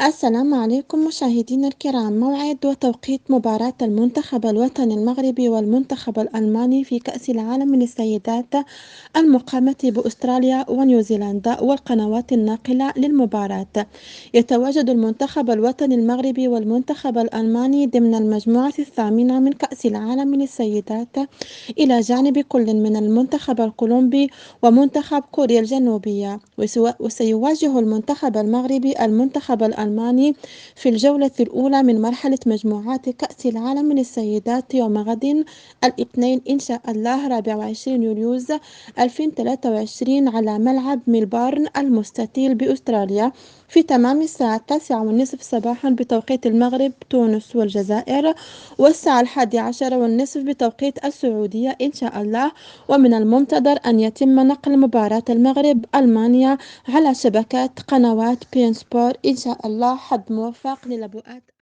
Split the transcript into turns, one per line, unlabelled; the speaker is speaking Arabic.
السلام عليكم مشاهدينا الكرام. موعد وتوقيت مباراة المنتخب الوطني المغربي والمنتخب الألماني في كأس العالم للسيدات المقامة بأستراليا ونيوزيلندا والقنوات الناقلة للمباراة. يتواجد المنتخب الوطني المغربي والمنتخب الألماني ضمن المجموعة الثامنة من كأس العالم للسيدات إلى جانب كل من المنتخب الكولومبي ومنتخب كوريا الجنوبية. وسيواجه المنتخب المغربي المنتخب الألماني في الجولة الأولى من مرحلة مجموعات كأس العالم للسيدات يوم غد الاثنين إن شاء الله 24 يوليو 2023 على ملعب ميلبورن المستطيل بأستراليا في تمام الساعة 9:30 صباحا بتوقيت المغرب، تونس والجزائر، والساعة 11:30 بتوقيت السعودية إن شاء الله. ومن المنتظر أن يتم نقل مباراة المغرب ألمانيا على شبكات قنوات بين سبور إن شاء الله. حظ موفق للبؤات.